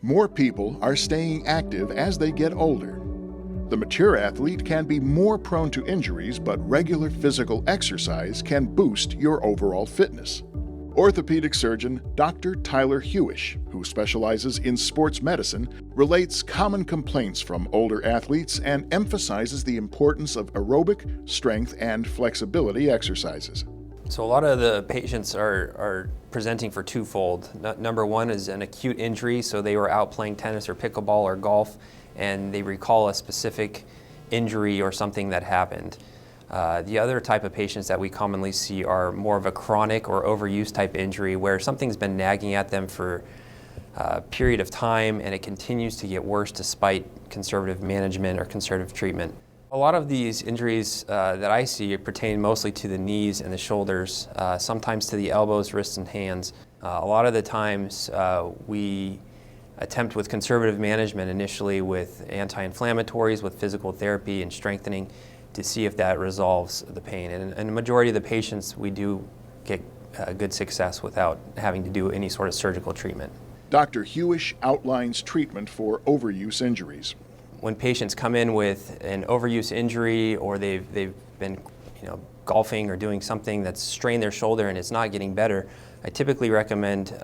More people are staying active as they get older. The mature athlete can be more prone to injuries, but regular physical exercise can boost your overall fitness. Orthopedic surgeon Dr. Tyler Huish, who specializes in sports medicine, relates common complaints from older athletes and emphasizes the importance of aerobic, strength, and flexibility exercises. So a lot of the patients are presenting for twofold. Number one is an acute injury, so they were out playing tennis or pickleball or golf, and they recall a specific injury or something that happened. The other type of patients that we commonly see are more of a chronic or overuse type injury where something's been nagging at them for a period of time and it continues to get worse despite conservative management or conservative treatment. A lot of these injuries that I see pertain mostly to the knees and the shoulders, sometimes to the elbows, wrists, and hands. A lot of the times we attempt with conservative management initially with anti-inflammatories, with physical therapy and strengthening to see if that resolves the pain. And the majority of the patients, we do get good success without having to do any sort of surgical treatment. Dr. Huish outlines treatment for overuse injuries. When patients come in with an overuse injury or they've been golfing or doing something that's strained their shoulder and it's not getting better, I typically recommend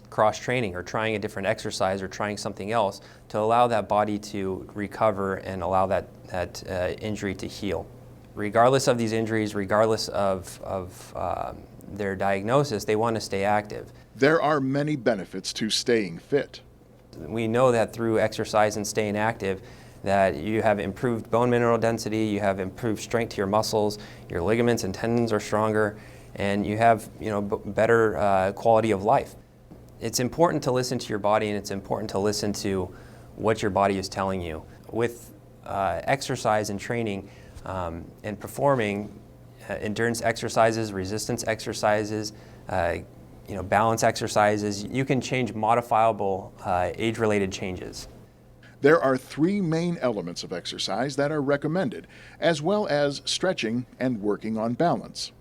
cross-training or trying a different exercise or trying something else to allow that body to recover and allow that injury to heal. Regardless of these injuries, regardless of their diagnosis, they want to stay active. There are many benefits to staying fit. We know that through exercise and staying active that you have improved bone mineral density, you have improved strength to your muscles, your ligaments and tendons are stronger, and you have better quality of life. It's important to listen to your body and it's important to listen to what your body is telling you. With exercise and training and performing endurance exercises, resistance exercises, balance exercises, you can change modifiable age-related changes. There are three main elements of exercise that are recommended, as well as stretching and working on balance.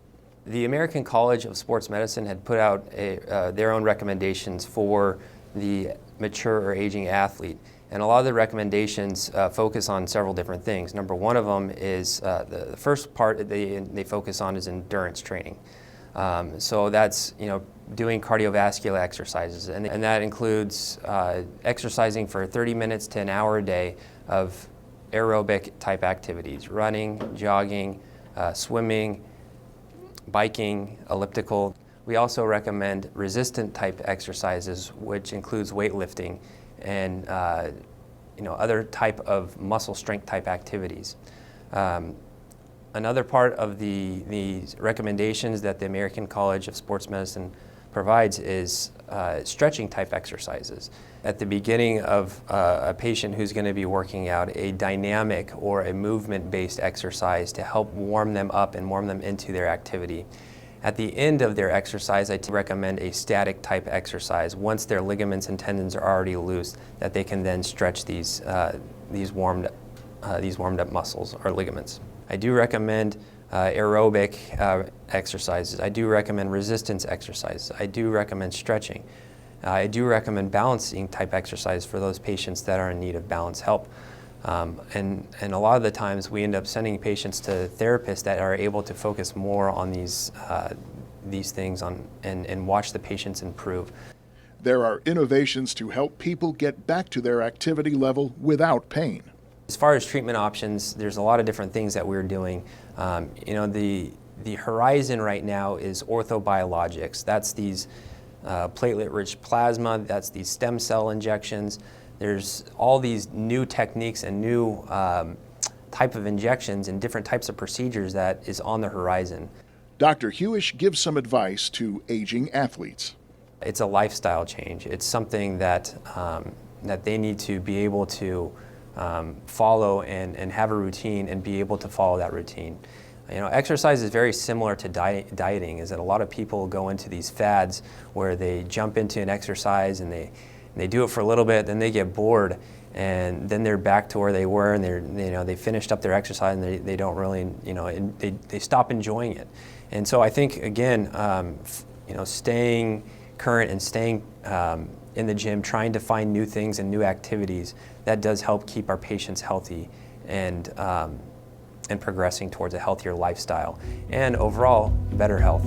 The American College of Sports Medicine had put out their own recommendations for the mature or aging athlete. And a lot of the recommendations focus on several different things. Number one of them is, the first part that they focus on is endurance training. So that's, doing cardiovascular exercises, and that includes exercising for 30 minutes to an hour a day of aerobic type activities, running, jogging, swimming, biking, elliptical. We also recommend resistant type exercises, which includes weightlifting and other type of muscle strength type activities. Another part of the recommendations that the American College of Sports Medicine provides is stretching type exercises. At the beginning of a patient who's going to be working out, a dynamic or a movement-based exercise to help warm them up and warm them into their activity. At the end of their exercise, I recommend a static type exercise once their ligaments and tendons are already loose, that they can then stretch these warmed up muscles or ligaments. I do recommend aerobic exercises. I do recommend resistance exercises. I do recommend stretching. I do recommend balancing type exercise for those patients that are in need of balance help. And a lot of the times we end up sending patients to therapists that are able to focus more on these things and watch the patients improve. There are innovations to help people get back to their activity level without pain. As far as treatment options, there's a lot of different things that we're doing. The horizon right now is orthobiologics. That's these platelet-rich plasma, that's these stem cell injections. There's all these new techniques and new type of injections and different types of procedures that is on the horizon. Dr. Huish gives some advice to aging athletes. It's a lifestyle change. It's something that they need to be able to follow and have a routine and be able to follow that routine. Exercise is very similar to dieting, is that a lot of people go into these fads where they jump into an exercise and they do it for a little bit, then they get bored, and then they're back to where they were, and they finished up their exercise and they don't really, they stop enjoying it. And so I think, again, staying current and staying in the gym, trying to find new things and new activities, that does help keep our patients healthy and progressing towards a healthier lifestyle and overall better health.